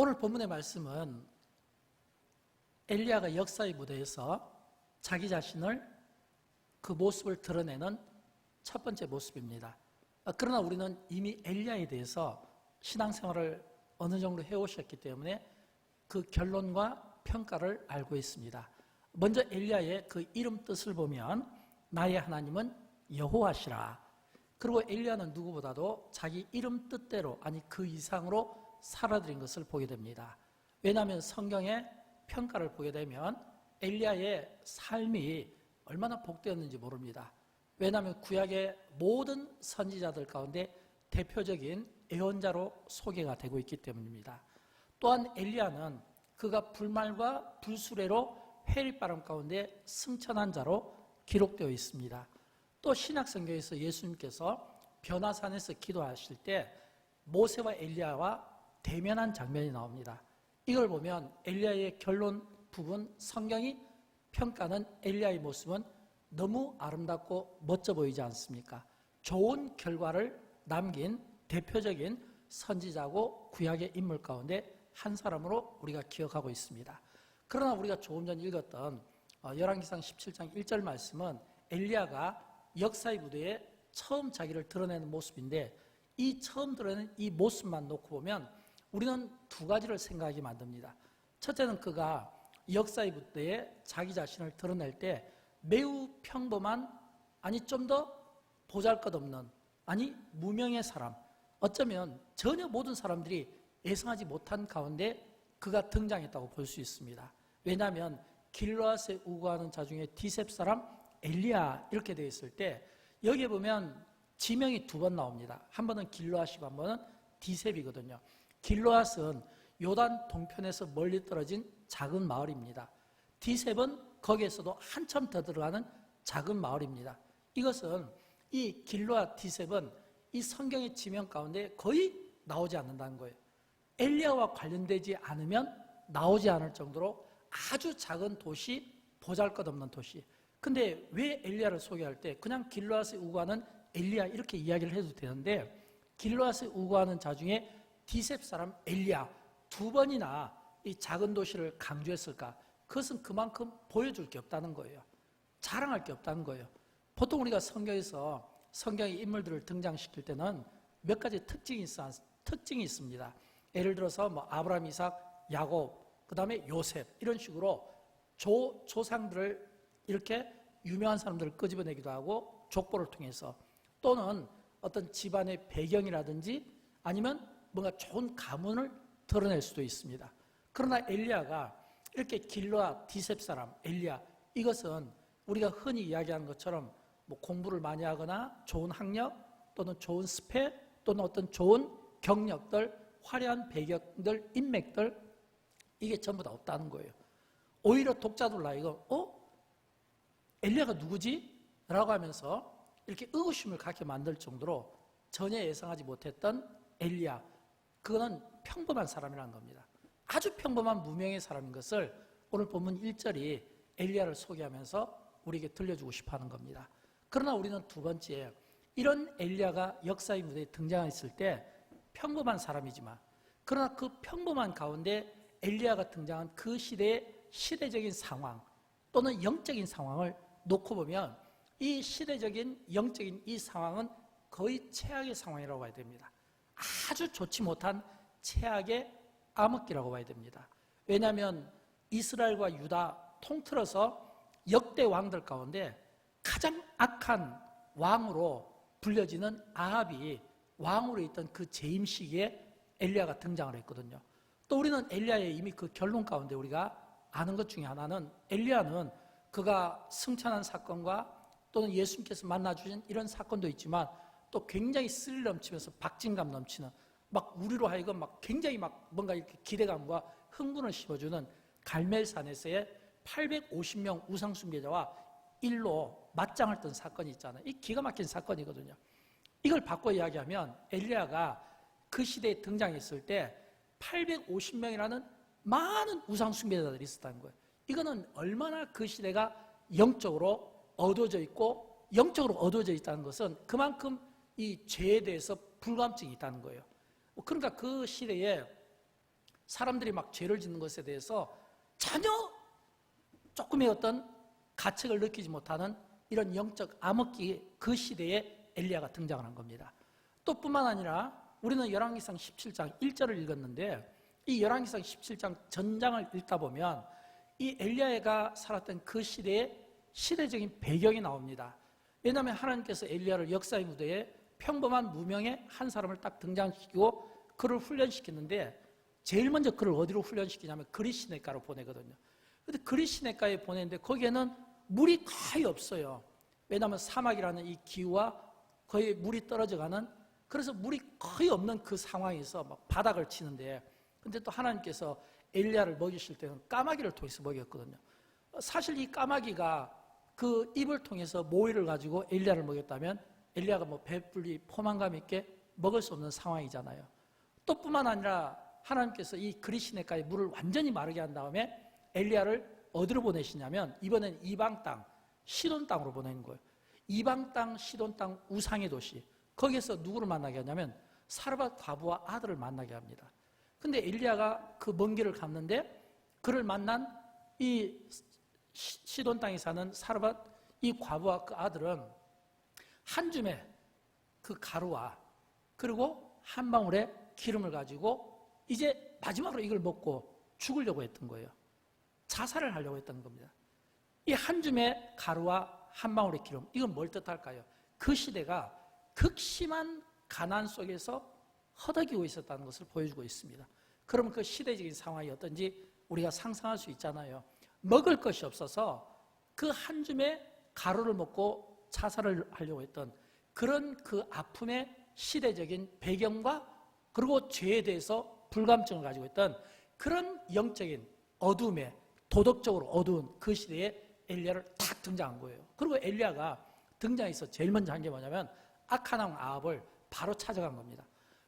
오늘 본문의 말씀은 엘리야가 역사의 무대에서 자기 자신을 그 모습을 드러내는 첫 번째 모습입니다. 그러나 우리는 이미 엘리야에 대해서 신앙생활을 어느 정도 해오셨기 때문에 그 결론과 평가를 알고 있습니다. 먼저 엘리야의 그 이름 뜻을 보면 나의 하나님은 여호와시라. 그리고 엘리야는 누구보다도 자기 이름 뜻대로, 아니 그 이상으로 살아들인 것을 보게 됩니다. 왜냐하면 성경의 평가를 보게 되면 엘리야의 삶이 얼마나 복되었는지 모릅니다. 왜냐하면 구약의 모든 선지자들 가운데 대표적인 예언자로 소개가 되고 있기 때문입니다. 또한 엘리야는 그가 불말과 불수레로 회리바람 가운데 승천한 자로 기록되어 있습니다. 또 신약성경에서 예수님께서 변화산에서 기도하실 때 모세와 엘리야와 대면한 장면이 나옵니다. 이걸 보면 엘리야의 결론 부분 성경이 평가는 엘리야의 모습은 너무 아름답고 멋져 보이지 않습니까? 좋은 결과를 남긴 대표적인 선지자고 구약의 인물 가운데 한 사람으로 우리가 기억하고 있습니다. 그러나 우리가 조금 전 읽었던 열왕기상 17장 1절 말씀은 엘리야가 역사의 무대에 처음 자기를 드러내는 모습인데, 이 처음 드러내는 이 모습만 놓고 보면 우리는 두 가지를 생각하게 만듭니다. 첫째는 그가 역사의 무대에 자기 자신을 드러낼 때 매우 평범한, 아니 좀 더 보잘것없는, 아니 무명의 사람, 어쩌면 전혀 모든 사람들이 예상하지 못한 가운데 그가 등장했다고 볼 수 있습니다. 왜냐하면 길르앗에 우거하는 자 중에 디셉 사람 엘리야 이렇게 되어 있을 때 여기에 보면 지명이 두 번 나옵니다. 한 번은 길르앗이고 한 번은 디셉이거든요. 길르앗은 요단 동편에서 멀리 떨어진 작은 마을입니다. 디셉은 거기에서도 한참 더 들어가는 작은 마을입니다. 이것은 이 길르앗 디셉은 이 성경의 지명 가운데 거의 나오지 않는다는 거예요. 엘리야와 관련되지 않으면 나오지 않을 정도로 아주 작은 도시, 보잘것없는 도시. 근데 왜 엘리야를 소개할 때 그냥 길르앗에 우거하는 엘리야 이렇게 이야기를 해도 되는데, 길르앗에 우거하는 자 중에 디셉 사람 엘리야 두 번이나 이 작은 도시를 강조했을까? 그것은 그만큼 보여줄 게 없다는 거예요. 자랑할 게 없다는 거예요. 보통 우리가 성경에서 성경의 인물들을 등장시킬 때는 몇 가지 특징이 있습니다. 예를 들어서 아브라함, 이삭, 야곱, 그 다음에 요셉 이런 식으로 조상들을 이렇게 유명한 사람들을 끄집어내기도 하고 족보를 통해서, 또는 어떤 집안의 배경이라든지 아니면 뭔가 좋은 가문을 드러낼 수도 있습니다. 그러나 엘리야가 이렇게 길르앗 디셉 사람 엘리야, 이것은 우리가 흔히 이야기하는 것처럼 공부를 많이 하거나 좋은 학력 또는 좋은 스펙 또는 어떤 좋은 경력들, 화려한 배경들, 인맥들, 이게 전부 다 없다는 거예요. 오히려 독자들 나이가 엘리야가 누구지? 라고 하면서 이렇게 의구심을 갖게 만들 정도로 전혀 예상하지 못했던 엘리야, 그거는 평범한 사람이라는 겁니다. 아주 평범한 무명의 사람인 것을 오늘 본문 1절이 엘리야를 소개하면서 우리에게 들려주고 싶어하는 겁니다. 그러나 우리는 두 번째, 이런 엘리야가 역사의 무대에 등장했을 때 평범한 사람이지만, 그러나 그 평범한 가운데 엘리야가 등장한 그 시대의 시대적인 상황 또는 영적인 상황을 놓고 보면 이 시대적인 영적인 이 상황은 거의 최악의 상황이라고 봐야 됩니다. 아주 좋지 못한 최악의 암흑기라고 봐야 됩니다. 왜냐하면 이스라엘과 유다 통틀어서 역대 왕들 가운데 가장 악한 왕으로 불려지는 아합이 왕으로 있던 그 재임 시기에 엘리야가 등장을 했거든요. 또 우리는 엘리야의 이미 그 결론 가운데 우리가 아는 것 중에 하나는, 엘리야는 그가 승천한 사건과 또는 예수님께서 만나주신 이런 사건도 있지만 또 굉장히 스릴 넘치면서 박진감 넘치는, 우리로 하여금 굉장히 뭔가 이렇게 기대감과 흥분을 심어주는 갈멜산에서의 850명 우상숭배자와 일로 맞짱을 뜬 사건이 있잖아요. 이 기가 막힌 사건이거든요. 이걸 바꿔 이야기하면 엘리야가 그 시대에 등장했을 때 850명이라는 많은 우상숭배자들이 있었다는 거예요. 이거는 얼마나 그 시대가 영적으로 어두워져 있고, 영적으로 어두워져 있다는 것은 그만큼 이 죄에 대해서 불감증이 있다는 거예요. 그러니까 그 시대에 사람들이 막 죄를 짓는 것에 대해서 전혀 조금의 어떤 가책을 느끼지 못하는 이런 영적 암흑기, 그 시대에 엘리야가 등장하는 겁니다. 또 뿐만 아니라 우리는 열왕기상 17장 1절을 읽었는데, 이 열왕기상 17장 전장을 읽다 보면 이 엘리야가 살았던 그 시대의 시대적인 배경이 나옵니다. 왜냐하면 하나님께서 엘리야를 역사의 무대에 평범한 무명의 한 사람을 딱 등장시키고 그를 훈련시키는데, 제일 먼저 그를 어디로 훈련시키냐면 그리시네가로 보내거든요. 그런데 그리시네가에 보내는데 거기에는 물이 거의 없어요. 왜냐하면 사막이라는 이 기후와 거의 물이 떨어져가는, 그래서 물이 거의 없는 그 상황에서 막 바닥을 치는데, 근데 또 하나님께서 엘리야를 먹이실 때는 까마귀를 통해서 먹였거든요. 사실 이 까마귀가 그 입을 통해서 모이를 가지고 엘리야를 먹였다면 엘리야가 뭐 배불리 포만감 있게 먹을 수 없는 상황이잖아요. 또 뿐만 아니라 하나님께서 이 그리시네가의 물을 완전히 마르게 한 다음에 엘리야를 어디로 보내시냐면 이번엔 이방 땅, 시돈 땅으로 보내는 거예요. 이방 땅, 시돈 땅, 우상의 도시, 거기에서 누구를 만나게 하냐면 사르밧 과부와 아들을 만나게 합니다. 근데 엘리야가 그 먼 길을 갔는데 그를 만난 이 시돈 땅에 사는 사르밧 이 과부와 그 아들은 한 줌의 그 가루와 그리고 한 방울의 기름을 가지고 이제 마지막으로 이걸 먹고 죽으려고 했던 거예요. 자살을 하려고 했던 겁니다. 이 한 줌의 가루와 한 방울의 기름, 이건 뭘 뜻할까요? 그 시대가 극심한 가난 속에서 허덕이고 있었다는 것을 보여주고 있습니다. 그러면 그 시대적인 상황이 어떤지 우리가 상상할 수 있잖아요. 먹을 것이 없어서 그 한 줌의 가루를 먹고 자살을 하려고 했던 그런 그 아픔의 시대적인 배경과 그리고 죄에 대해서 불감증을 가지고 있던 그런 영적인 어둠에, 도덕적으로 어두운 그 시대에 엘리야를 딱 등장한 거예요. 그리고 엘리야가 등장해서 제일 먼저 한 게 뭐냐면 악한 왕 아합을 바로 찾아간 겁니다.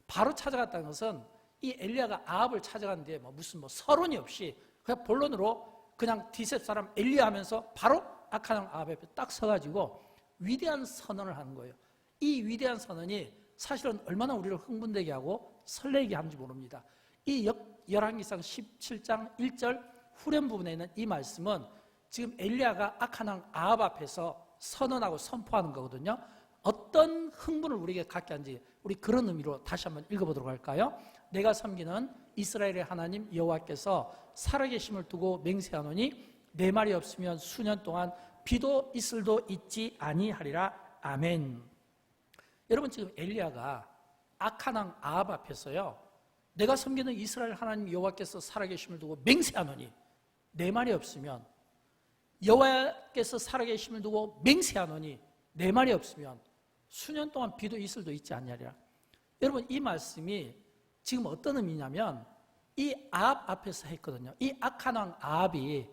바로 찾아갔다는 것은 이 엘리야가 아합을 찾아갔는데 무슨 서론이 없이 그냥 본론으로 그냥 디셉 사람 엘리야 하면서 바로 악한 왕 아합 앞에 딱 서가지고 위대한 선언을 하는 거예요. 이 위대한 선언이 사실은 얼마나 우리를 흥분되게 하고 설레게 하는지 모릅니다. 이 열왕기상 17장 1절 후렴 부분에 있는 이 말씀은 지금 엘리야가 악한 왕 아합 앞에서 선언하고 선포하는 거거든요. 어떤 흥분을 우리에게 갖게 한지 우리 그런 의미로 다시 한번 읽어보도록 할까요? 내가 섬기는 이스라엘의 하나님 여호와께서 살아계심을 두고 맹세하노니 내 말이 없으면 수년 동안 비도 이슬도 있지 아니하리라. 아멘. 여러분, 지금 엘리야가 악한 왕 아합 앞에서요, 내가 섬기는 이스라엘 하나님 여호와께서 살아계심을 두고 맹세하노니 내 말이 없으면, 여호와께서 살아계심을 두고 맹세하노니 내 말이 없으면 수년 동안 비도 이슬도 있지 않냐리라. 여러분, 이 말씀이 지금 어떤 의미냐면 이 아합 앞에서 했거든요. 이 악한 왕 아합이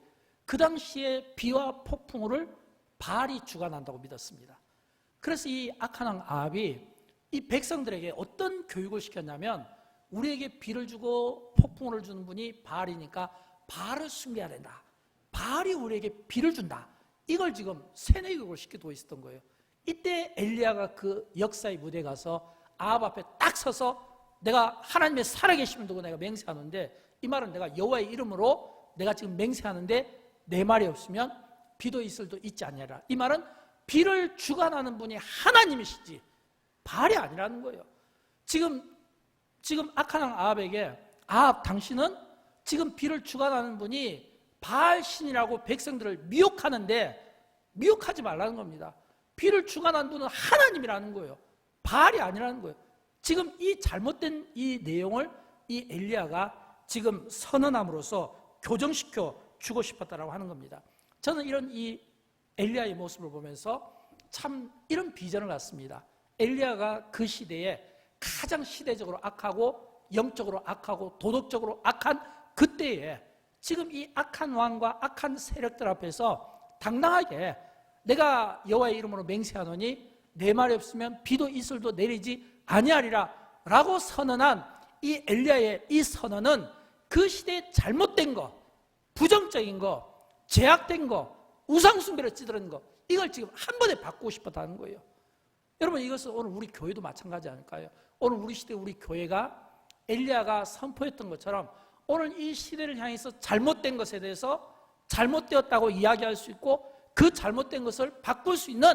그 당시에 비와 폭풍우를 바알이 주관한다고 믿었습니다. 그래서 이 악한 왕 아합이 이 백성들에게 어떤 교육을 시켰냐면, 우리에게 비를 주고 폭풍우를 주는 분이 바알이니까 바알을 숭배해야 된다. 바알이 우리에게 비를 준다. 이걸 지금 세뇌 교육을 시키고 있었던 거예요. 이때 엘리야가 그 역사의 무대에 가서 아합 앞에 딱 서서 내가 하나님의 살아계심을 두고 내가 맹세하는데, 이 말은 내가 여호와의 이름으로 내가 지금 맹세하는데 내 말이 없으면 비도 이슬도 있지 않냐라. 이 말은 비를 주관하는 분이 하나님이시지 바알이 아니라는 거예요. 지금 악한 왕 아합에게, 아합 당신은 지금 비를 주관하는 분이 바알 신이라고 백성들을 미혹하는데 미혹하지 말라는 겁니다. 비를 주관하는 분은 하나님이라는 거예요. 바알이 아니라는 거예요. 지금 이 잘못된 이 내용을 이 엘리야가 지금 선언함으로써 교정시켜 주고 싶었다라고 하는 겁니다. 저는 이런 이 엘리야의 모습을 보면서 참 이런 비전을 갖습니다. 엘리야가 그 시대에 가장 시대적으로 악하고 영적으로 악하고 도덕적으로 악한 그때에 지금 이 악한 왕과 악한 세력들 앞에서 당당하게 내가 여호와의 이름으로 맹세하노니 내 말이 없으면 비도 이슬도 내리지 아니하리라 라고 선언한 이 엘리야의 이 선언은 그 시대에 잘못된 거, 부정적인 거, 제약된 거, 우상숭배를 찌르는 거, 이걸 지금 한 번에 바꾸고 싶었다는 거예요. 여러분, 이것은 오늘 우리 교회도 마찬가지 아닐까요? 오늘 우리 시대 우리 교회가 엘리야가 선포했던 것처럼 오늘 이 시대를 향해서 잘못된 것에 대해서 잘못되었다고 이야기할 수 있고 그 잘못된 것을 바꿀 수 있는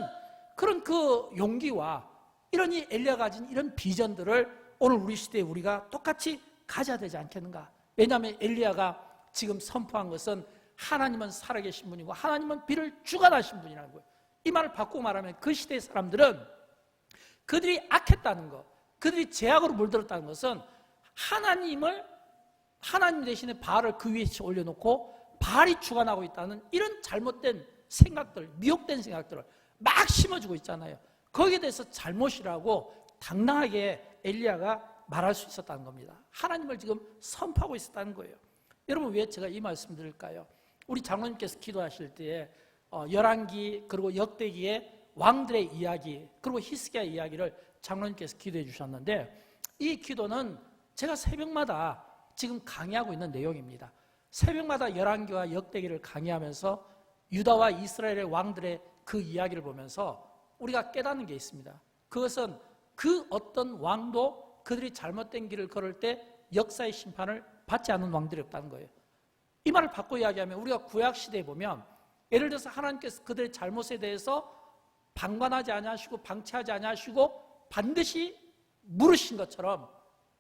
그런 그 용기와 이런 이 엘리야가 가진 이런 비전들을 오늘 우리 시대에 우리가 똑같이 가져야 되지 않겠는가? 왜냐하면 엘리야가 지금 선포한 것은 하나님은 살아계신 분이고 하나님은 비를 주관하신 분이라는 거예요. 이 말을 바꾸고 말하면 그 시대의 사람들은 그들이 악했다는 것, 그들이 죄악으로 물들었다는 것은 하나님 대신에 바알을 그 위에 올려놓고 바알이 주관하고 있다는 이런 잘못된 생각들, 미혹된 생각들을 막 심어주고 있잖아요. 거기에 대해서 잘못이라고 당당하게 엘리야가 말할 수 있었다는 겁니다. 하나님을 지금 선포하고 있었다는 거예요. 여러분, 왜 제가 이 말씀 드릴까요? 우리 장로님께서 기도하실 때에 열왕기 그리고 역대기의 왕들의 이야기 그리고 히스기야 이야기를 장로님께서 기도해 주셨는데, 이 기도는 제가 새벽마다 지금 강의하고 있는 내용입니다. 새벽마다 열왕기와 역대기를 강의하면서 유다와 이스라엘의 왕들의 그 이야기를 보면서 우리가 깨닫는 게 있습니다. 그것은 그 어떤 왕도 그들이 잘못된 길을 걸을 때 역사의 심판을 받지 않는 왕들이 없다는 거예요. 이 말을 바꿔 이야기하면 우리가 구약시대에 보면 예를 들어서 하나님께서 그들의 잘못에 대해서 방관하지 아니하시고 방치하지 아니하시고 반드시 물으신 것처럼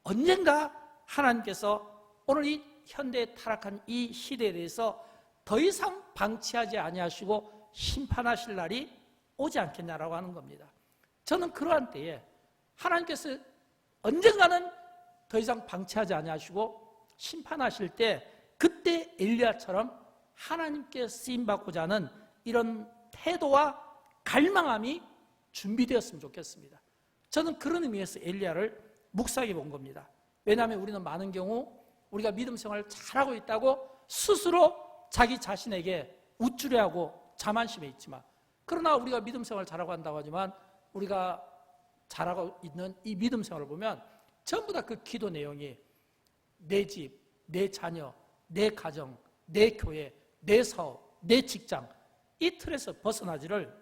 언젠가 하나님께서 오늘 이 현대에 타락한 이 시대에 대해서 더 이상 방치하지 아니하시고 심판하실 날이 오지 않겠냐라고 하는 겁니다. 저는 그러한 때에 하나님께서 언젠가는 더 이상 방치하지 아니하시고 심판하실 때 그때 엘리야처럼 하나님께 쓰임받고자 하는 이런 태도와 갈망함이 준비되었으면 좋겠습니다. 저는 그런 의미에서 엘리야를 묵상해 본 겁니다. 왜냐하면 우리는 많은 경우 우리가 믿음 생활을 잘하고 있다고 스스로 자기 자신에게 우쭐해하고 자만심에 있지만, 그러나 우리가 믿음 생활을 잘하고 한다고 하지만 우리가 잘하고 있는 이 믿음 생활을 보면 전부 다 그 기도 내용이 내 집, 내 자녀, 내 가정, 내 교회, 내 사업, 내 직장, 이 틀에서 벗어나지를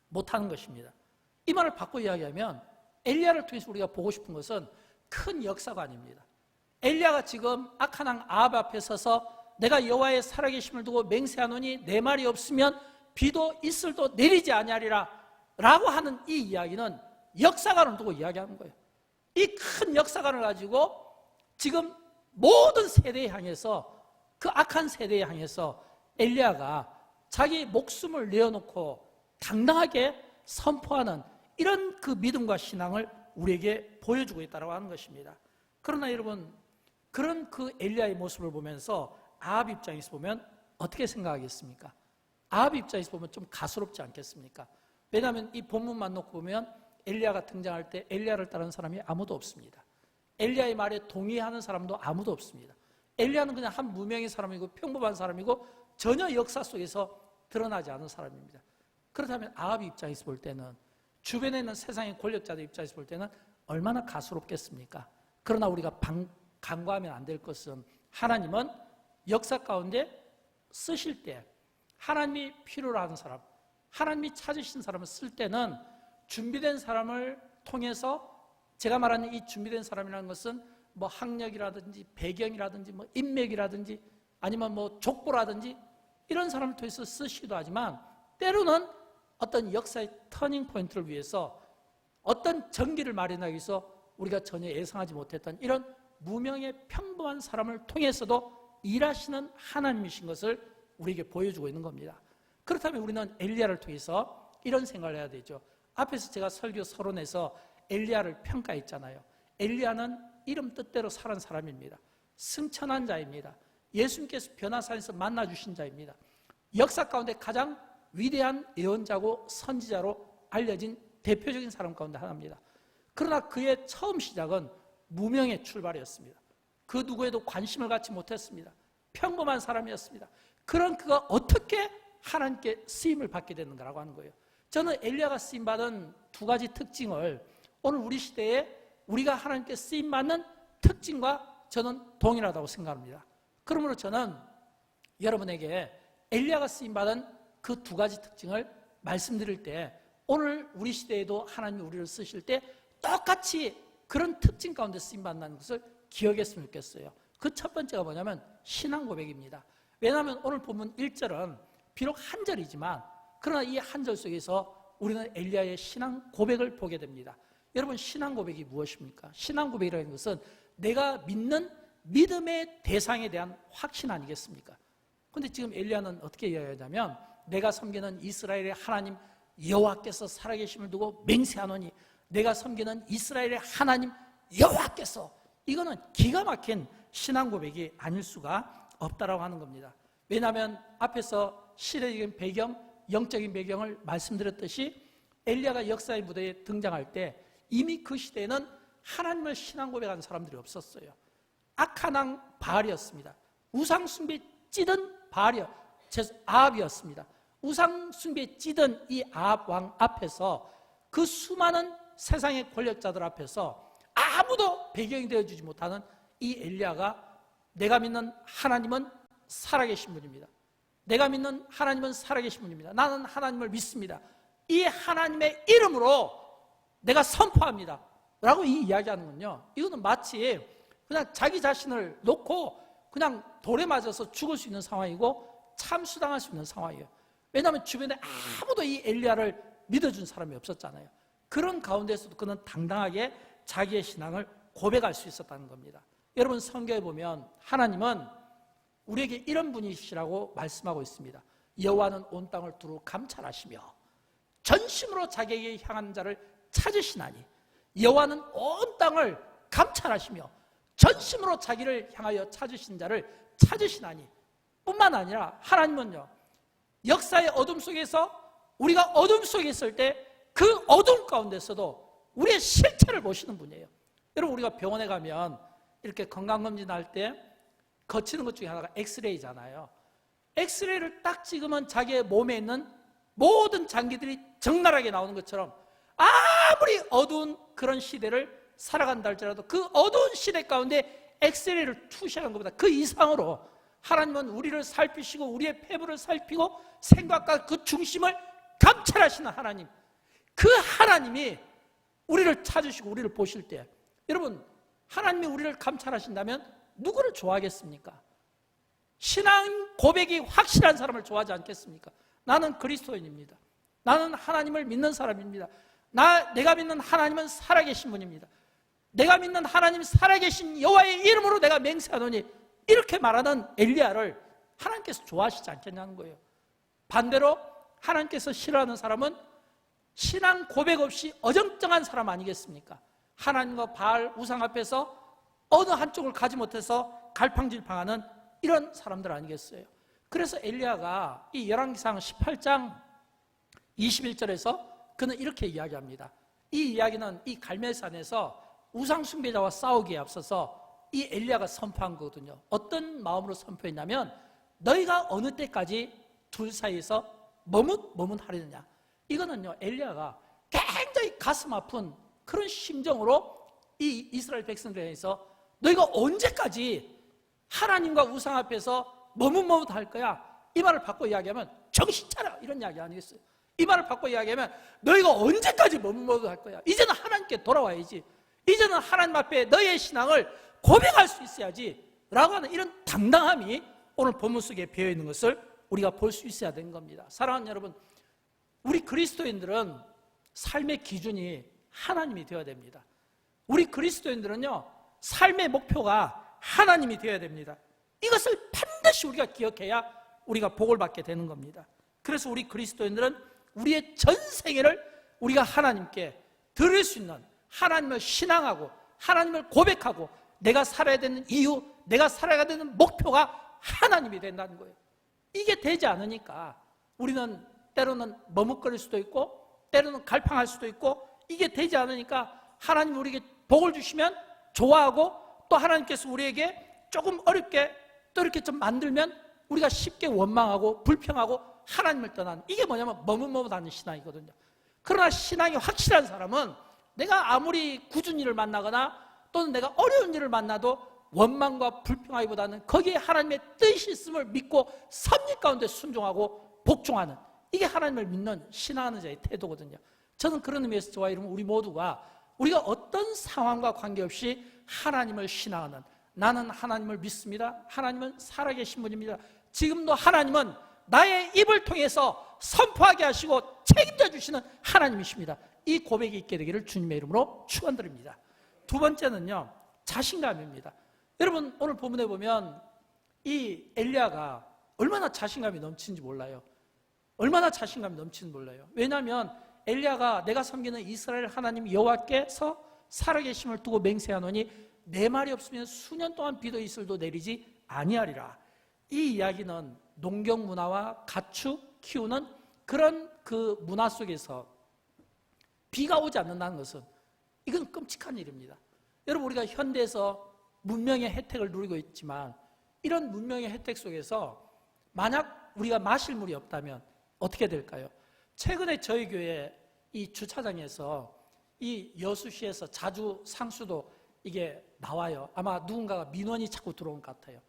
못하는 것입니다. 이 말을 바꿔 이야기하면 엘리야를 통해서 우리가 보고 싶은 것은 큰 역사가 아닙니다. 엘리야가 지금 악한 왕 아합 앞에 서서 내가 여호와의 살아계심을 두고 맹세하노니 내 말이 없으면 비도 이슬도 내리지 아니하리라 라고 하는 이 이야기는 역사관을 두고 이야기하는 거예요. 이 큰 역사관을 가지고 지금 모든 세대에 향해서, 그 악한 세대에 향해서 엘리야가 자기 목숨을 내어놓고 당당하게 선포하는 이런 그 믿음과 신앙을 우리에게 보여주고 있다고 하는 것입니다. 그러나 여러분, 그런 그 엘리야의 모습을 보면서 아합 입장에서 보면 어떻게 생각하겠습니까? 아합 입장에서 보면 좀 가소롭지 않겠습니까? 왜냐하면 이 본문만 놓고 보면 엘리야가 등장할 때 엘리야를 따르는 사람이 아무도 없습니다. 엘리야의 말에 동의하는 사람도 아무도 없습니다. 엘리야는 그냥 한 무명의 사람이고 평범한 사람이고 전혀 역사 속에서 드러나지 않은 사람입니다. 그렇다면 아합 입장에서 볼 때는, 주변에 있는 세상의 권력자들 입장에서 볼 때는 얼마나 가소롭겠습니까? 그러나 우리가 간과하면 안 될 것은 하나님은 역사 가운데 쓰실 때 하나님이 필요로 하는 사람, 하나님이 찾으신 사람을 쓸 때는 준비된 사람을 통해서, 제가 말하는 이 준비된 사람이라는 것은 뭐 학력이라든지 배경이라든지 뭐 인맥이라든지 아니면 뭐 족보라든지 이런 사람을 통해서 쓰시기도 하지만, 때로는 어떤 역사의 터닝 포인트를 위해서 어떤 전기를 마련하기 위해서 우리가 전혀 예상하지 못했던 이런 무명의 평범한 사람을 통해서도 일하시는 하나님이신 것을 우리에게 보여주고 있는 겁니다. 그렇다면 우리는 엘리야를 통해서 이런 생각을 해야 되죠. 앞에서 제가 설교 서론에서 엘리야를 평가했잖아요. 엘리야는 이름 뜻대로 살은 사람입니다. 승천한 자입니다. 예수님께서 변화산에서 만나주신 자입니다. 역사 가운데 가장 위대한 예언자고 선지자로 알려진 대표적인 사람 가운데 하나입니다. 그러나 그의 처음 시작은 무명의 출발이었습니다. 그 누구에도 관심을 갖지 못했습니다. 평범한 사람이었습니다. 그런 그가 어떻게 하나님께 쓰임을 받게 되는가라고 하는 거예요. 저는 엘리야가 쓰임받은 두 가지 특징을 오늘 우리 시대에 우리가 하나님께 쓰임받는 특징과 저는 동일하다고 생각합니다. 그러므로 저는 여러분에게 엘리야가 쓰임받은 그 두 가지 특징을 말씀드릴 때 오늘 우리 시대에도 하나님이 우리를 쓰실 때 똑같이 그런 특징 가운데 쓰임받는 것을 기억했으면 좋겠어요. 그 첫 번째가 뭐냐면 신앙 고백입니다. 왜냐하면 오늘 본문 1절은 비록 한 절이지만 그러나 이 한 절 속에서 우리는 엘리야의 신앙 고백을 보게 됩니다. 여러분, 신앙 고백이 무엇입니까? 신앙 고백이라는 것은 내가 믿는 믿음의 대상에 대한 확신 아니겠습니까? 그런데 지금 엘리야는 어떻게 이야기하냐면 내가 섬기는 이스라엘의 하나님 여호와께서 살아계심을 두고 맹세하노니 내가 섬기는 이스라엘의 하나님 여호와께서, 이거는 기가 막힌 신앙 고백이 아닐 수가 없다라고 하는 겁니다. 왜냐하면 앞에서 시대적인 배경, 영적인 배경을 말씀드렸듯이 엘리야가 역사의 무대에 등장할 때 이미 그 시대에는 하나님을 신앙 고백하는 사람들이 없었어요. 악한 왕 바알이었습니다. 우상 숭배에 찌든 아합이었습니다. 우상 숭배에 찌든 이 아합 왕 앞에서, 그 수많은 세상의 권력자들 앞에서 아무도 배경이 되어주지 못하는 이 엘리야가 내가 믿는 하나님은 살아계신 분입니다. 내가 믿는 하나님은 살아계신 분입니다. 나는 하나님을 믿습니다. 이 하나님의 이름으로 내가 선포합니다 라고 이 이야기하는 건요, 이거는 마치 그냥 자기 자신을 놓고 그냥 돌에 맞아서 죽을 수 있는 상황이고 참수당할 수 있는 상황이에요. 왜냐하면 주변에 아무도 이 엘리야를 믿어준 사람이 없었잖아요. 그런 가운데서도 그는 당당하게 자기의 신앙을 고백할 수 있었다는 겁니다. 여러분, 성경에 보면 하나님은 우리에게 이런 분이시라고 말씀하고 있습니다. 여호와는 온 땅을 두루 감찰하시며 전심으로 자기에게 향한 자를 찾으시나니, 여호와는 온 땅을 감찰하시며 전심으로 자기를 향하여 찾으신 자를 찾으시나니, 뿐만 아니라 하나님은요, 역사의 어둠 속에서 우리가 어둠 속에 있을 때 그 어둠 가운데서도 우리의 실체를 보시는 분이에요. 여러분, 우리가 병원에 가면 이렇게 건강검진할 때 거치는 것 중에 하나가 엑스레이잖아요. 엑스레이를 딱 찍으면 자기의 몸에 있는 모든 장기들이 적나라하게 나오는 것처럼, 아무리 어두운 그런 시대를 살아간다 할지라도 그 어두운 시대 가운데 엑스레이를 투시하는 것보다 그 이상으로 하나님은 우리를 살피시고 우리의 폐부를 살피고 생각과 그 중심을 감찰하시는 하나님, 그 하나님이 우리를 찾으시고 우리를 보실 때, 여러분, 하나님이 우리를 감찰하신다면 누구를 좋아하겠습니까? 신앙 고백이 확실한 사람을 좋아하지 않겠습니까? 나는 그리스도인입니다. 나는 하나님을 믿는 사람입니다. 내가 믿는 하나님은 살아계신 분입니다. 내가 믿는 하나님 살아계신 여호와의 이름으로 내가 맹세하노니, 이렇게 말하는 엘리야를 하나님께서 좋아하시지 않겠냐는 거예요. 반대로 하나님께서 싫어하는 사람은 신앙 고백 없이 어정쩡한 사람 아니겠습니까? 하나님과 바알 우상 앞에서 어느 한쪽을 가지 못해서 갈팡질팡하는 이런 사람들 아니겠어요? 그래서 엘리야가 이 열왕기상 18장 21절에서 그는 이렇게 이야기합니다. 이 이야기는 이 갈멜산에서 우상 숭배자와 싸우기에 앞서서 이 엘리야가 선포한 거거든요. 어떤 마음으로 선포했냐면, 너희가 어느 때까지 둘 사이에서 머뭇하려느냐. 이거는요, 엘리야가 굉장히 가슴 아픈 그런 심정으로 이 이스라엘 백성들에서 너희가 언제까지 하나님과 우상 앞에서 머뭇할 거야? 이 말을 바꿔 이야기하면 정신 차려, 이런 이야기 아니겠어요? 이 말을 바꿔 이야기하면 너희가 언제까지 머뭇할 거야? 이제는 하나님께 돌아와야지. 이제는 하나님 앞에 너희의 신앙을 고백할 수 있어야지 라고 하는 이런 당당함이 오늘 본문 속에 배어있는 것을 우리가 볼 수 있어야 되는 겁니다. 사랑하는 여러분, 우리 그리스도인들은 삶의 기준이 하나님이 되어야 됩니다. 우리 그리스도인들은요, 삶의 목표가 하나님이 되어야 됩니다. 이것을 반드시 우리가 기억해야 우리가 복을 받게 되는 겁니다. 그래서 우리 그리스도인들은 우리의 전생애를 우리가 하나님께 드릴 수 있는, 하나님을 신앙하고 하나님을 고백하고 내가 살아야 되는 이유, 내가 살아야 되는 목표가 하나님이 된다는 거예요. 이게 되지 않으니까 우리는 때로는 머뭇거릴 수도 있고 때로는 갈팡할 수도 있고, 이게 되지 않으니까 하나님 우리에게 복을 주시면 좋아하고, 또 하나님께서 우리에게 조금 어렵게 또 이렇게 좀 만들면 우리가 쉽게 원망하고 불평하고 하나님을 떠나는, 이게 뭐냐면 머뭇하는 신앙이거든요. 그러나 신앙이 확실한 사람은 내가 아무리 굳은 일을 만나거나 또는 내가 어려운 일을 만나도 원망과 불평하기보다는 거기에 하나님의 뜻이 있음을 믿고 섭리 가운데 순종하고 복종하는, 이게 하나님을 믿는 신앙하는 자의 태도거든요. 저는 그런 의미에서 저와 여러분 우리 모두가 우리가 어떤 상황과 관계없이 하나님을 신앙하는, 나는 하나님을 믿습니다. 하나님은 살아계신 분입니다. 지금도 하나님은 나의 입을 통해서 선포하게 하시고 책임져 주시는 하나님이십니다. 이 고백이 있게 되기를 주님의 이름으로 축원드립니다. 두 번째는요, 자신감입니다. 여러분, 오늘 본문에 보면 이 엘리야가 얼마나 자신감이 넘치는지 몰라요. 얼마나 자신감이 넘치는지 몰라요. 왜냐하면 엘리야가 내가 섬기는 이스라엘 하나님 여호와께서 살아계심을 두고 맹세하노니 내 말이 없으면 수년 동안 비도 이슬도 내리지 아니하리라. 이 이야기는 농경 문화와 가축 키우는 그런 그 문화 속에서 비가 오지 않는다는 것은 이건 끔찍한 일입니다. 여러분, 우리가 현대에서 문명의 혜택을 누리고 있지만 이런 문명의 혜택 속에서 만약 우리가 마실 물이 없다면 어떻게 될까요? 최근에 저희 교회 이 주차장에서 이 여수시에서 자주 상수도 이게 나와요. 아마 누군가가 민원이 자꾸 들어온 것 같아요.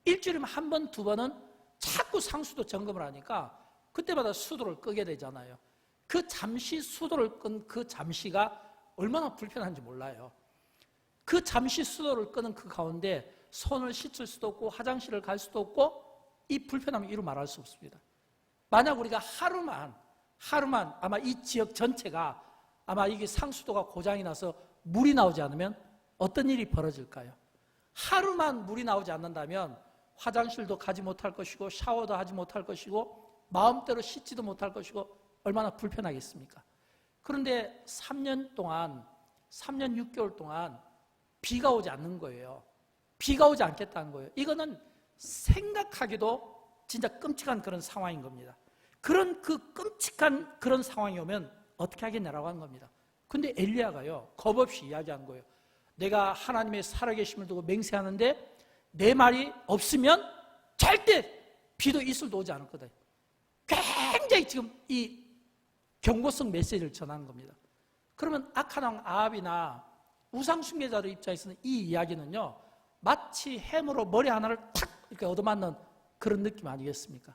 일주일에 한 번, 두 번은 자꾸 상수도 점검을 하니까 그때마다 수도를 끄게 되잖아요. 그 잠시 수도를 끈 그 잠시가 얼마나 불편한지 몰라요. 그 잠시 수도를 끄는 그 가운데 손을 씻을 수도 없고 화장실을 갈 수도 없고 이 불편함을 이루 말할 수 없습니다. 만약 우리가 하루만 아마 이 지역 전체가 아마 이게 상수도가 고장이 나서 물이 나오지 않으면 어떤 일이 벌어질까요? 하루만 물이 나오지 않는다면 화장실도 가지 못할 것이고 샤워도 하지 못할 것이고 마음대로 씻지도 못할 것이고 얼마나 불편하겠습니까? 그런데 3년 6개월 동안 비가 오지 않는 거예요. 비가 오지 않겠다는 거예요. 이거는 생각하기도 진짜 끔찍한 그런 상황인 겁니다. 그런 그 끔찍한 그런 상황이 오면 어떻게 하겠냐라고 하는 겁니다. 근데 엘리야가요, 겁없이 이야기한 거예요. 내가 하나님의 살아계심을 두고 맹세하는데 내 말이 없으면 절대 비도 이슬도 오지 않을 거다. 굉장히 지금 이 경고성 메시지를 전하는 겁니다. 그러면 악한 왕 아합이나 우상 숭배자들 입장에서는 이 이야기는요, 마치 햄으로 머리 하나를 탁 이렇게 얻어맞는 그런 느낌 아니겠습니까?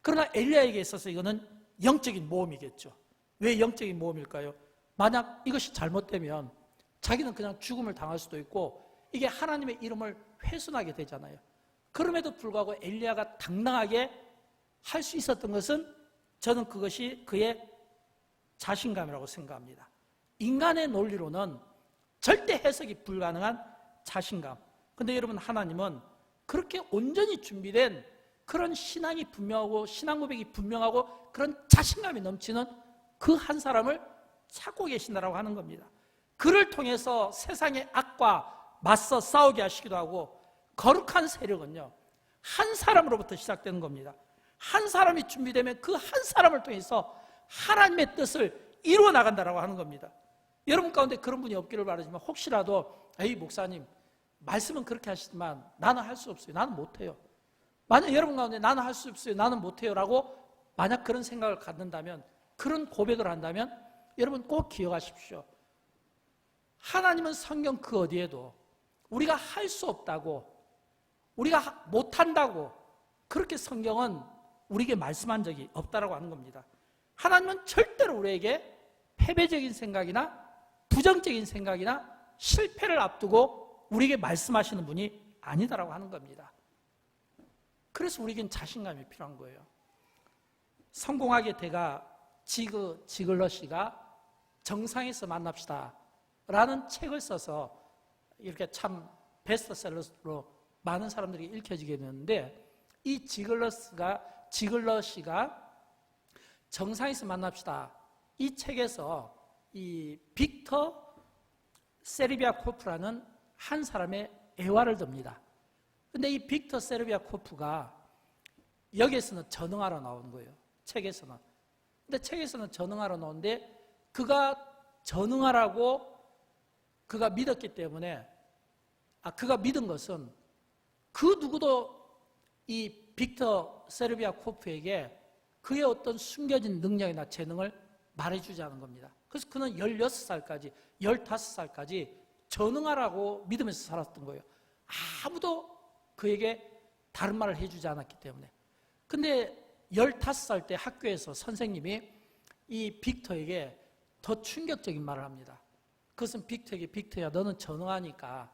그러나 엘리야에게 있어서 이거는 영적인 모험이겠죠. 왜 영적인 모험일까요? 만약 이것이 잘못되면 자기는 그냥 죽음을 당할 수도 있고 이게 하나님의 이름을 훼손하게 되잖아요. 그럼에도 불구하고 엘리야가 당당하게 할 수 있었던 것은 저는 그것이 그의 자신감이라고 생각합니다. 인간의 논리로는 절대 해석이 불가능한 자신감. 근데 여러분, 하나님은 그렇게 온전히 준비된 그런 신앙이 분명하고 신앙 고백이 분명하고 그런 자신감이 넘치는 그 한 사람을 찾고 계신다라고 하는 겁니다. 그를 통해서 세상의 악과 맞서 싸우게 하시기도 하고 거룩한 세력은요, 한 사람으로부터 시작되는 겁니다. 한 사람이 준비되면 그 한 사람을 통해서 하나님의 뜻을 이루어 나간다라고 하는 겁니다. 여러분 가운데 그런 분이 없기를 바라지만 혹시라도 에이 목사님 말씀은 그렇게 하시지만 나는 할 수 없어요. 나는 못해요. 만약 여러분 가운데 나는 할 수 없어요. 나는 못해요 라고 만약 그런 생각을 갖는다면, 그런 고백을 한다면 여러분 꼭 기억하십시오. 하나님은 성경 그 어디에도 우리가 할 수 없다고, 우리가 못한다고 그렇게 성경은 우리에게 말씀한 적이 없다라고 하는 겁니다. 하나님은 절대로 우리에게 패배적인 생각이나 부정적인 생각이나 실패를 앞두고 우리에게 말씀하시는 분이 아니다라고 하는 겁니다. 그래서 우리에겐 자신감이 필요한 거예요. 성공하게 돼가 지글러시가 정상에서 만납시다 라는 책을 써서 이렇게 참 베스트셀러로 많은 사람들이 읽혀지게 됐는데, 이 지글러시가 정상에서 만납시다 이 책에서 이 빅터 세르비아코프라는 한 사람의 애화를 듭니다. 근데 이 빅터 세르비아코프가 여기에서는 전응하러 나오는 거예요. 책에서는. 근데 책에서는 전응하러 나오는데 그가 전응하라고 그가 믿었기 때문에, 그가 믿은 것은 그 누구도 이 빅터 세르비아코프에게 그의 어떤 숨겨진 능력이나 재능을 말해주지 않은 겁니다. 그래서 그는 16살까지 15살까지 전응하라고 믿으면서 살았던 거예요. 아무도 그에게 다른 말을 해주지 않았기 때문에. 근데 15살 때 학교에서 선생님이 이 빅터에게 더 충격적인 말을 합니다. 그것은 빅터에게, 빅터야 너는 전응하니까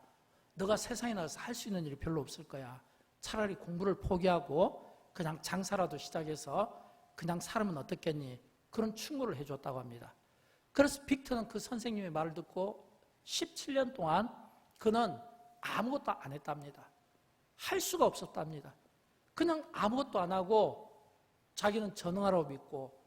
너가 세상에 나가서 할 수 있는 일이 별로 없을 거야. 차라리 공부를 포기하고 그냥 장사라도 시작해서 그냥 살면 어떻겠니? 그런 충고를 해줬다고 합니다. 그래서 빅터는 그 선생님의 말을 듣고 17년 동안 그는 아무것도 안 했답니다. 할 수가 없었답니다. 그냥 아무것도 안 하고 자기는 전능하라고 믿고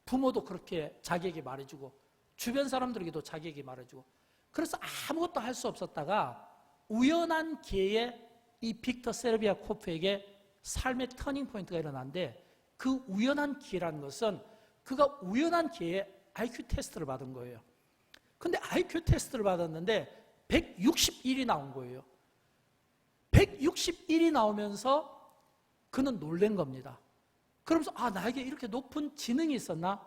부모도 그렇게 자기에게 말해주고 주변 사람들에게도 자기에게 말해주고 그래서 아무것도 할 수 없었다가 우연한 기회에 이 빅터 세르비아코프에게 삶의 터닝 포인트가 일어났는데 그 우연한 기회라는 것은 그가 우연한 기회에 IQ 테스트를 받은 거예요. 근데 IQ 테스트를 받았는데 161이 나온 거예요. 161이 나오면서 그는 놀란 겁니다. 그러면서 나에게 이렇게 높은 지능이 있었나?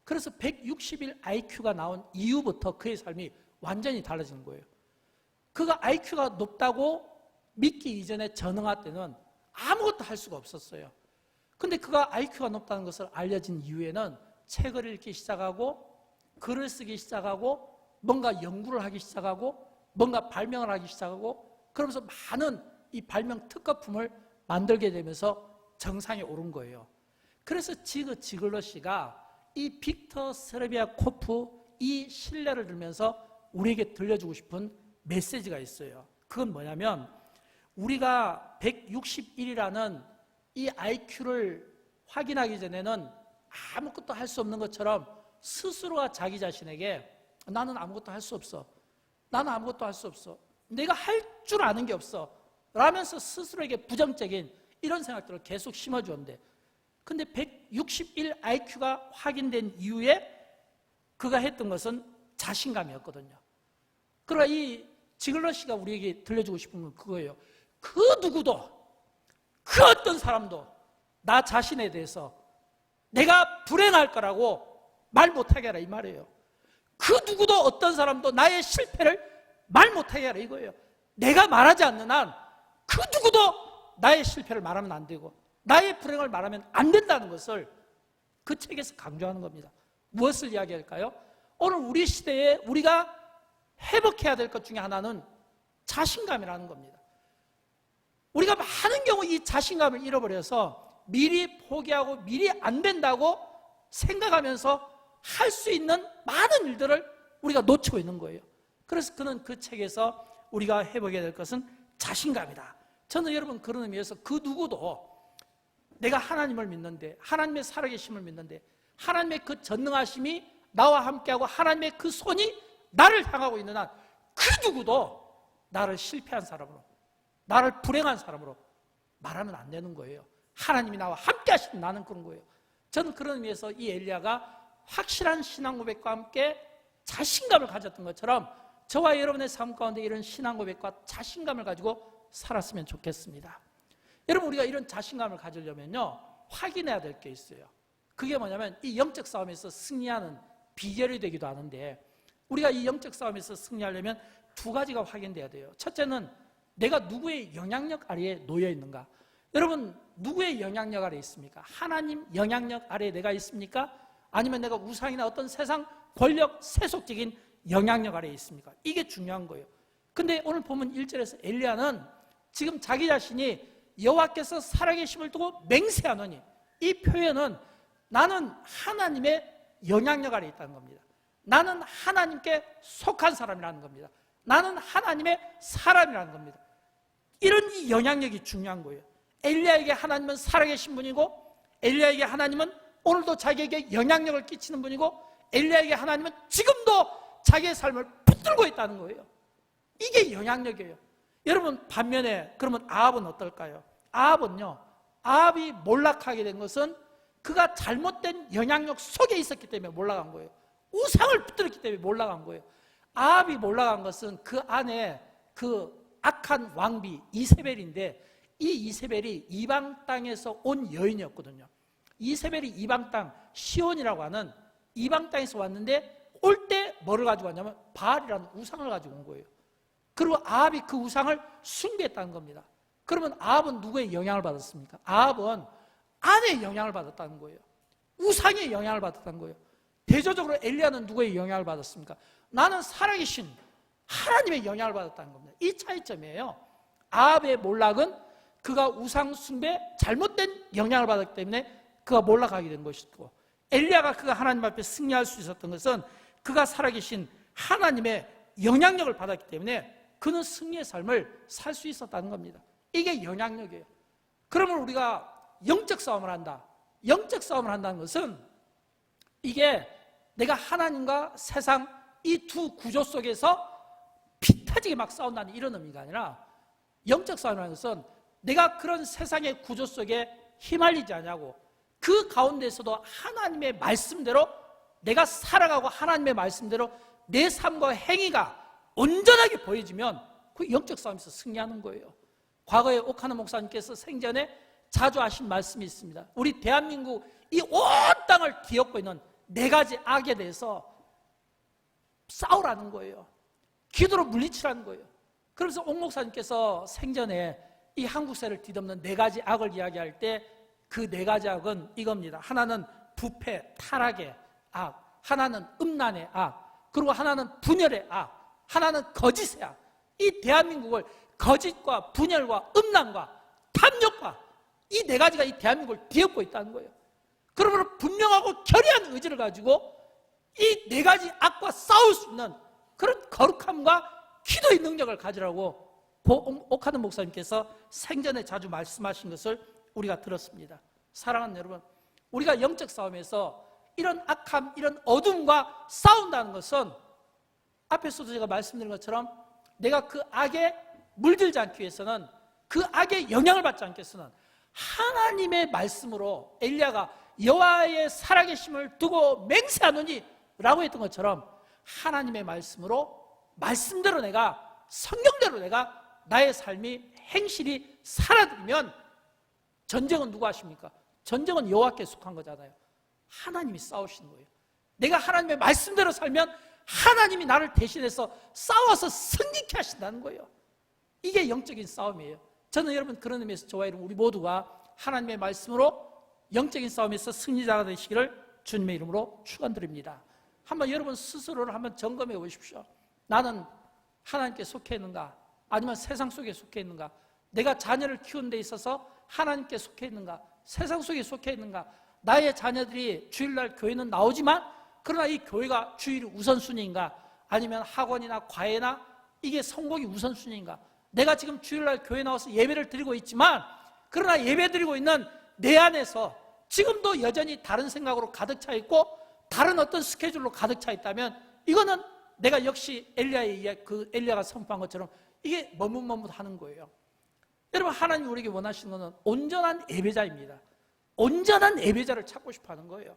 그래서 161 IQ가 나온 이후부터 그의 삶이 완전히 달라진 거예요. 그가 IQ가 높다고 믿기 이전에 전응할 때는 아무것도 할 수가 없었어요. 근데 그가 IQ가 높다는 것을 알려진 이후에는 책을 읽기 시작하고 글을 쓰기 시작하고 뭔가 연구를 하기 시작하고 뭔가 발명을 하기 시작하고 그러면서 많은 이 발명 특허품을 만들게 되면서 정상에 오른 거예요. 그래서 지글러 씨가 이 빅터 세르비아코프 이 신뢰를 들면서 우리에게 들려주고 싶은 메시지가 있어요. 그건 뭐냐면 우리가 161이라는 이 IQ를 확인하기 전에는 아무것도 할 수 없는 것처럼 스스로가 자기 자신에게 나는 아무것도 할 수 없어. 나는 아무것도 할 수 없어. 내가 할 줄 아는 게 없어. 라면서 스스로에게 부정적인 이런 생각들을 계속 심어주었는데 근데 161 IQ가 확인된 이후에 그가 했던 것은 자신감이었거든요. 그러나 이 지글러 씨가 우리에게 들려주고 싶은 건 그거예요. 그 누구도 그 어떤 사람도 나 자신에 대해서 내가 불행할 거라고 말 못하게 하라 이 말이에요. 그 누구도 어떤 사람도 나의 실패를 말 못하게 하라 이거예요. 내가 말하지 않는 한 그 누구도 나의 실패를 말하면 안 되고 나의 불행을 말하면 안 된다는 것을 그 책에서 강조하는 겁니다. 무엇을 이야기할까요? 오늘 우리 시대에 우리가 회복해야 될 것 중에 하나는 자신감이라는 겁니다. 우리가 많은 경우 이 자신감을 잃어버려서 미리 포기하고 미리 안 된다고 생각하면서 할 수 있는 많은 일들을 우리가 놓치고 있는 거예요. 그래서 그는 그 책에서 우리가 회복해야 될 것은 자신감이다. 저는 여러분 그런 의미에서 그 누구도 내가 하나님을 믿는데 하나님의 살아계심을 믿는데 하나님의 그 전능하심이 나와 함께하고 하나님의 그 손이 나를 향하고 있는 한 그 누구도 나를 실패한 사람으로 나를 불행한 사람으로 말하면 안 되는 거예요. 하나님이 나와 함께 하시는 나는 그런 거예요. 저는 그런 의미에서 이 엘리야가 확실한 신앙 고백과 함께 자신감을 가졌던 것처럼 저와 여러분의 삶 가운데 이런 신앙 고백과 자신감을 가지고 살았으면 좋겠습니다. 여러분 우리가 이런 자신감을 가지려면요 확인해야 될 게 있어요. 그게 뭐냐면 이 영적 싸움에서 승리하는 비결이 되기도 하는데 우리가 이 영적 싸움에서 승리하려면 두 가지가 확인돼야 돼요. 첫째는 내가 누구의 영향력 아래에 놓여 있는가? 여러분 누구의 영향력 아래에 있습니까? 하나님 영향력 아래에 내가 있습니까? 아니면 내가 우상이나 어떤 세상 권력 세속적인 영향력 아래에 있습니까? 이게 중요한 거예요. 근데 오늘 보면 1절에서 엘리야는 지금 자기 자신이 여호와께서 살아계심을 두고 맹세하노니 이 표현은 나는 하나님의 영향력 아래에 있다는 겁니다. 나는 하나님께 속한 사람이라는 겁니다. 나는 하나님의 사람이라는 겁니다. 이런 이 영향력이 중요한 거예요. 엘리야에게 하나님은 살아계신 분이고 엘리야에게 하나님은 오늘도 자기에게 영향력을 끼치는 분이고 엘리야에게 하나님은 지금도 자기의 삶을 붙들고 있다는 거예요. 이게 영향력이에요. 여러분 반면에 그러면 아합은 어떨까요? 아합이 몰락하게 된 것은 그가 잘못된 영향력 속에 있었기 때문에 몰락한 거예요. 우상을 붙들었기 때문에 몰락한 거예요. 아합이 몰락한 것은 그 안에 그 악한 왕비 이세벨인데 이 이세벨이 이방 땅에서 온 여인이었거든요. 이세벨이 이방 땅 시온이라고 하는 이방 땅에서 왔는데 올 때 뭐를 가지고 왔냐면 바알이라는 우상을 가지고 온 거예요. 그리고 아합이 그 우상을 숭배했다는 겁니다. 그러면 아합은 누구의 영향을 받았습니까? 아합은 아내의 영향을 받았다는 거예요. 우상의 영향을 받았다는 거예요. 대조적으로 엘리야는 누구의 영향을 받았습니까? 나는 살아계신 하나님의 영향을 받았다는 겁니다. 이 차이점이에요. 아합의 몰락은 그가 우상 숭배 잘못된 영향을 받았기 때문에 그가 몰락하게 된 것이고, 엘리야가 그가 하나님 앞에 승리할 수 있었던 것은 그가 살아계신 하나님의 영향력을 받았기 때문에 그는 승리의 삶을 살 수 있었다는 겁니다. 이게 영향력이에요. 그러면 우리가 영적 싸움을 한다. 영적 싸움을 한다는 것은 이게 내가 하나님과 세상 이 두 구조 속에서 피 터지게 막 싸운다는 이런 의미가 아니라, 영적 싸움이라는 것은 내가 그런 세상의 구조 속에 휘말리지 않냐고, 그 가운데서도 하나님의 말씀대로 내가 살아가고 하나님의 말씀대로 내 삶과 행위가 온전하게 보여지면 그 영적 싸움에서 승리하는 거예요. 과거에 옥하나 목사님께서 생전에 자주 하신 말씀이 있습니다. 우리 대한민국 이 온 땅을 뒤엎고 있는 네 가지 악에 대해서 싸우라는 거예요. 기도로 물리치라는 거예요. 그래서 옥 목사님께서 생전에 이 한국사를 뒤덮는 네 가지 악을 이야기할 때 그 네 가지 악은 이겁니다. 하나는 부패, 타락의 악, 하나는 음란의 악, 그리고 하나는 분열의 악, 하나는 거짓의 악. 이 대한민국을 거짓과 분열과 음란과 탐욕과 이 네 가지가 이 대한민국을 뒤엎고 있다는 거예요. 그러므로 분명하고 결의한 의지를 가지고 이 네 가지 악과 싸울 수 있는 그런 거룩함과 기도의 능력을 가지라고 옥하는 목사님께서 생전에 자주 말씀하신 것을 우리가 들었습니다. 사랑하는 여러분, 우리가 영적 싸움에서 이런 악함, 이런 어둠과 싸운다는 것은 앞에서도 제가 말씀드린 것처럼 내가 그 악에 물들지 않기 위해서는, 그 악의 영향을 받지 않기 위해서는 하나님의 말씀으로, 엘리야가 여호와의 살아계심을 두고 맹세하노니 라고 했던 것처럼 하나님의 말씀으로, 말씀대로 내가, 성경대로 내가 나의 삶이 행실이 살아들면 전쟁은 누가 하십니까? 전쟁은 여호와께 속한 거잖아요. 하나님이 싸우시는 거예요. 내가 하나님의 말씀대로 살면 하나님이 나를 대신해서 싸워서 승리케 하신다는 거예요. 이게 영적인 싸움이에요. 저는 여러분 그런 의미에서 저와 여러분 우리 모두가 하나님의 말씀으로 영적인 싸움에서 승리자가 되시기를 주님의 이름으로 축원드립니다. 한번 여러분 스스로를 한번 점검해 보십시오. 나는 하나님께 속해 있는가? 아니면 세상 속에 속해 있는가? 내가 자녀를 키우는 데 있어서 하나님께 속해 있는가? 세상 속에 속해 있는가? 나의 자녀들이 주일날 교회는 나오지만 그러나 이 교회가 주일이 우선순위인가? 아니면 학원이나 과외나 이게 성공이 우선순위인가? 내가 지금 주일날 교회 나와서 예배를 드리고 있지만 그러나 예배 드리고 있는 내 안에서 지금도 여전히 다른 생각으로 가득 차 있고 다른 어떤 스케줄로 가득 차 있다면 이거는 내가 역시 엘리야가 선포한 것처럼 이게 머뭇머뭇하는 거예요. 여러분, 하나님이 우리에게 원하시는 것은 온전한 예배자입니다. 온전한 예배자를 찾고 싶어 하는 거예요.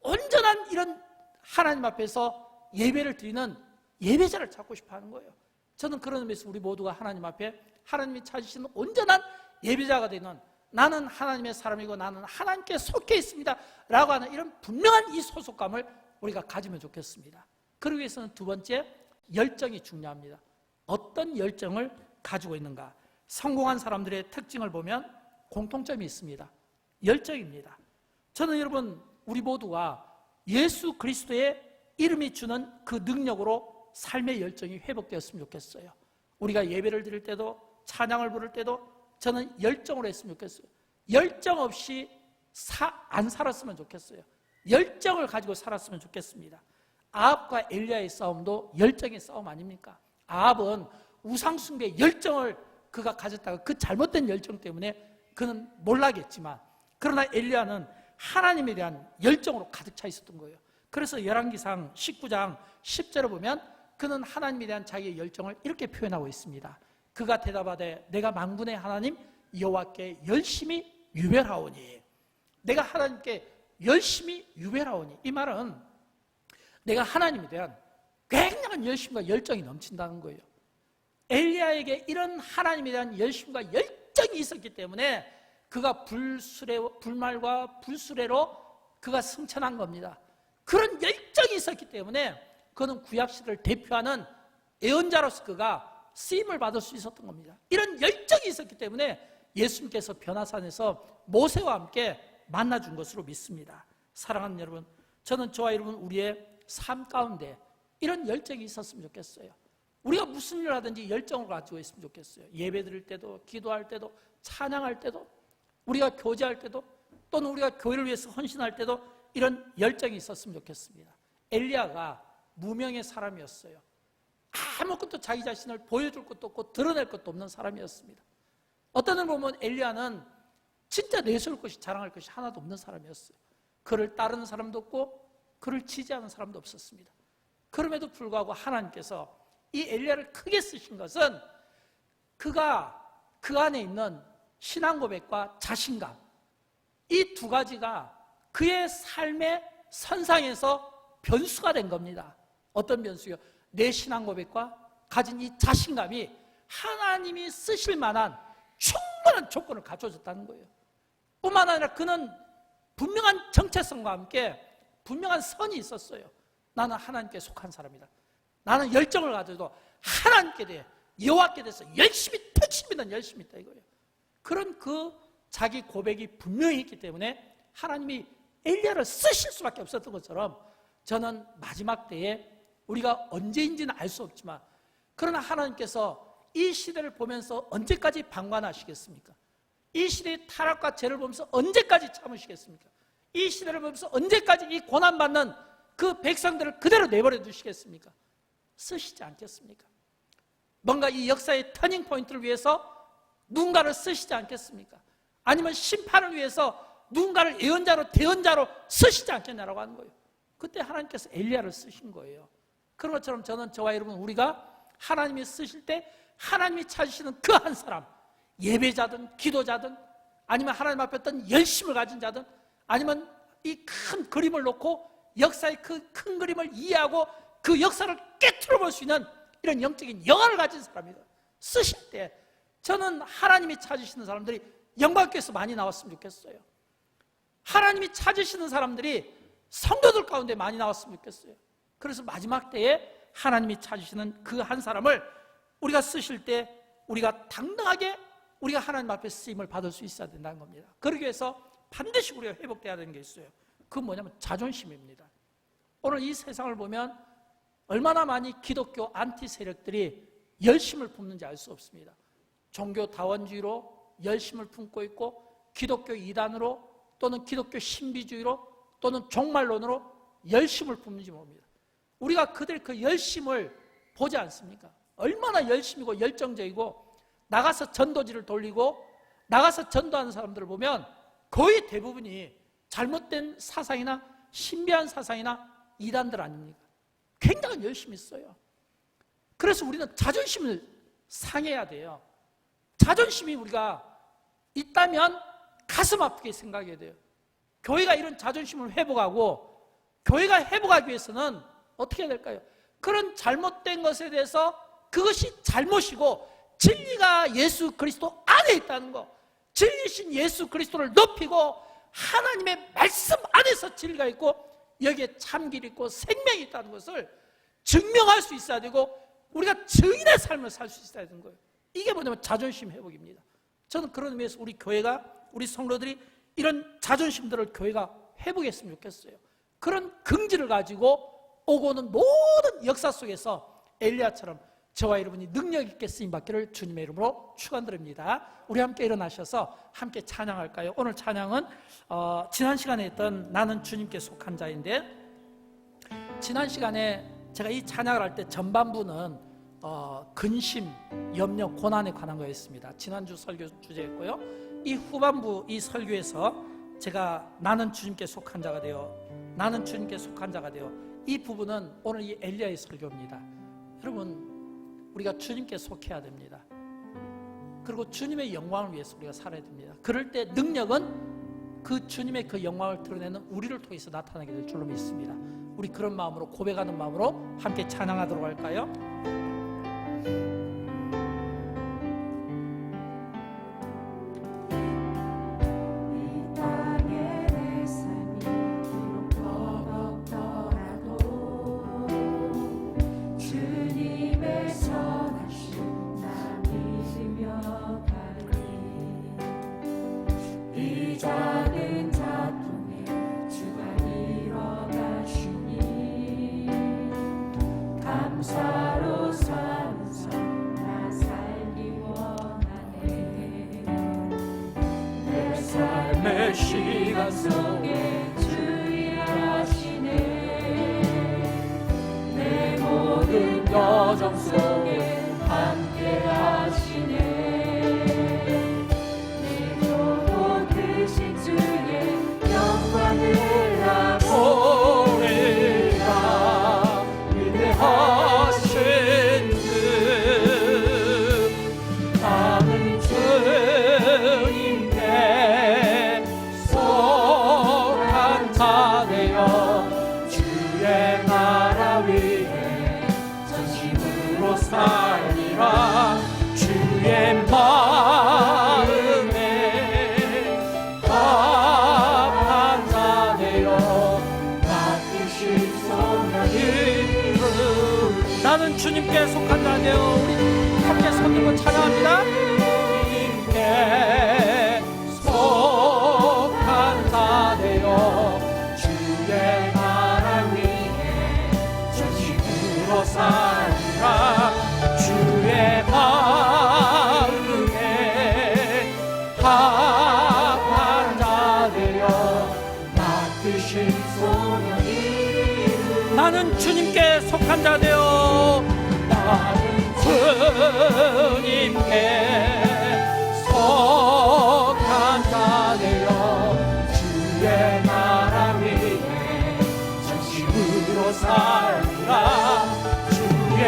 온전한 이런 하나님 앞에서 예배를 드리는 예배자를 찾고 싶어 하는 거예요. 저는 그런 의미에서 우리 모두가 하나님 앞에 하나님이 찾으시는 온전한 예배자가 되는, 나는 하나님의 사람이고 나는 하나님께 속해 있습니다 라고 하는 이런 분명한 이 소속감을 우리가 가지면 좋겠습니다. 그러기 위해서는 두 번째, 열정이 중요합니다. 어떤 열정을 가지고 있는가? 성공한 사람들의 특징을 보면 공통점이 있습니다. 열정입니다. 저는 여러분 우리 모두가 예수 그리스도의 이름이 주는 그 능력으로 삶의 열정이 회복되었으면 좋겠어요. 우리가 예배를 드릴 때도 찬양을 부를 때도 저는 열정으로 했으면 좋겠어요. 열정 없이 안 살았으면 좋겠어요. 열정을 가지고 살았으면 좋겠습니다. 아합과 엘리야의 싸움도 열정의 싸움 아닙니까? 아합은 우상숭배의 열정을 그가 가졌다가 그 잘못된 열정 때문에 그는 몰락했지만, 그러나 엘리야는 하나님에 대한 열정으로 가득 차 있었던 거예요. 그래서 열왕기상 19장 10절을 보면 그는 하나님에 대한 자기의 열정을 이렇게 표현하고 있습니다. 그가 대답하되 내가 만군의 하나님 여호와께 열심히 유별하오니, 내가 하나님께 열심히 유별하오니, 이 말은 내가 하나님에 대한 굉장한 열심과 열정이 넘친다는 거예요. 엘리야에게 이런 하나님에 대한 열심과 열정이 있었기 때문에 그가 불말과 불수레로 그가 승천한 겁니다. 그런 열정이 있었기 때문에 그는 구약시대를 대표하는 예언자로서 그가 쓰임을 받을 수 있었던 겁니다. 이런 열정이 있었기 때문에 예수님께서 변화산에서 모세와 함께 만나준 것으로 믿습니다. 사랑하는 여러분, 저는 저와 여러분 우리의 삶 가운데 이런 열정이 있었으면 좋겠어요. 우리가 무슨 일을 하든지 열정을 가지고 있으면 좋겠어요. 예배 드릴 때도, 기도할 때도, 찬양할 때도, 우리가 교제할 때도, 또는 우리가 교회를 위해서 헌신할 때도 이런 열정이 있었으면 좋겠습니다. 엘리야가 무명의 사람이었어요. 아무것도 자기 자신을 보여줄 것도 없고 드러낼 것도 없는 사람이었습니다. 어떤 을 보면 엘리야는 진짜 내세울 것이, 자랑할 것이 하나도 없는 사람이었어요. 그를 따르는 사람도 없고 그를 지지하는 사람도 없었습니다. 그럼에도 불구하고 하나님께서 이 엘리야를 크게 쓰신 것은 그가 그 안에 있는 신앙 고백과 자신감, 이 두 가지가 그의 삶의 선상에서 변수가 된 겁니다. 어떤 변수요? 내 신앙 고백과 가진 이 자신감이 하나님이 쓰실 만한 충분한 조건을 갖춰줬다는 거예요. 뿐만 아니라 그는 분명한 정체성과 함께 분명한 선이 있었어요. 나는 하나님께 속한 사람이다. 나는 열정을 가져도 하나님께 대해, 여호와께 대해서 열심히 택심이든 열심히 있다 이거예요. 그런 그 자기 고백이 분명히 있기 때문에 하나님이 엘리야를 쓰실 수밖에 없었던 것처럼, 저는 마지막 때에 우리가 언제인지는 알 수 없지만, 그러나 하나님께서 이 시대를 보면서 언제까지 방관하시겠습니까? 이 시대의 타락과 죄를 보면서 언제까지 참으시겠습니까? 이 시대를 보면서 언제까지 이 고난받는 그 백성들을 그대로 내버려 두시겠습니까? 쓰시지 않겠습니까? 뭔가 이 역사의 터닝 포인트를 위해서 누군가를 쓰시지 않겠습니까? 아니면 심판을 위해서 누군가를 예언자로, 대언자로 쓰시지 않겠냐라고 하는 거예요. 그때 하나님께서 엘리야를 쓰신 거예요. 그런 것처럼 저는, 저와 여러분, 우리가 하나님이 쓰실 때 하나님이 찾으시는 그 한 사람, 예배자든 기도자든 아니면 하나님 앞에 어떤 열심을 가진 자든 아니면 이 큰 그림을 놓고 역사의 그 큰 그림을 이해하고 그 역사를 깨트려 볼 수 있는 이런 영적인 영혼을 가진 사람이다. 쓰실 때 저는 하나님이 찾으시는 사람들이 영광교회에서 많이 나왔으면 좋겠어요. 하나님이 찾으시는 사람들이 성도들 가운데 많이 나왔으면 좋겠어요. 그래서 마지막 때에 하나님이 찾으시는 그 한 사람을 우리가 쓰실 때 우리가 당당하게 우리가 하나님 앞에 쓰임을 받을 수 있어야 된다는 겁니다. 그러기 위해서 반드시 우리가 회복돼야 되는 게 있어요. 그건 뭐냐면 자존심입니다. 오늘 이 세상을 보면 얼마나 많이 기독교 안티 세력들이 열심을 품는지 알 수 없습니다. 종교 다원주의로 열심을 품고 있고, 기독교 이단으로 또는 기독교 신비주의로 또는 종말론으로 열심을 품는지 모릅니다. 우리가 그들 그 열심을 보지 않습니까? 얼마나 열심이고 열정적이고, 나가서 전도지를 돌리고 나가서 전도하는 사람들을 보면 거의 대부분이 잘못된 사상이나 신비한 사상이나 이단들 아닙니까? 굉장히 열심히 써요. 그래서 우리는 자존심을 상해야 돼요. 자존심이 우리가 있다면 가슴 아프게 생각해야 돼요. 교회가 이런 자존심을 회복하고, 교회가 회복하기 위해서는 어떻게 해야 될까요? 그런 잘못된 것에 대해서 그것이 잘못이고 진리가 예수 그리스도 안에 있다는 거, 진리신 예수 그리스도를 높이고 하나님의 말씀 안에서 진리가 있고 여기에 참길이 있고 생명이 있다는 것을 증명할 수 있어야 되고, 우리가 증인의 삶을 살 수 있어야 되는 거예요. 이게 뭐냐면 자존심 회복입니다. 저는 그런 의미에서 우리 교회가, 우리 성도들이 이런 자존심들을 교회가 회복했으면 좋겠어요. 그런 긍지를 가지고 오고 오는 모든 역사 속에서 엘리야처럼 저와 여러분이 능력 있게 쓰임받기를 주님의 이름으로 축원드립니다. 우리 함께 일어나셔서 함께 찬양할까요? 오늘 찬양은 지난 시간에 했던 나는 주님께 속한 자인데, 지난 시간에 제가 이 찬양을 할 때 전반부는 근심, 염려, 고난에 관한 거였습니다. 지난주 설교 주제였고요. 이 후반부 이 설교에서 제가 나는 주님께 속한 자가 되어, 나는 주님께 속한 자가 되어, 이 부분은 오늘 이 엘리야의 설교입니다. 여러분, 우리가 주님께 속해야 됩니다. 그리고 주님의 영광을 위해서 우리가 살아야 됩니다. 그럴 때 능력은 그 주님의 그 영광을 드러내는 우리를 통해서 나타나게 될 줄로 믿습니다. 우리 그런 마음으로, 고백하는 마음으로 함께 찬양하도록 할까요? 감사로 산 시간 속에 주의하시네. 내 모든 여정 속에 함께 하시네. 내 교도 되신 주의 영광을 하고 우리가 위대하신 주 나는 주님께 속한 자 되어 주의 나라 위에 전심으로 살리라. 주의 마음에 합한 자 되어 맡기신 소명이 나는 주님께 속한 자 되어 우리 함께 손 들고 찬양합니다. 주님께 속한 자 되어 주의 나라 위에 전심으로 살리라. 주의 마음에 합한 자 되어 맡기신 소명이 나는 주님께 속한 자 되어 나는 주님께 속한 자 되어 주의 나라 위에 전심으로 살리라. 주의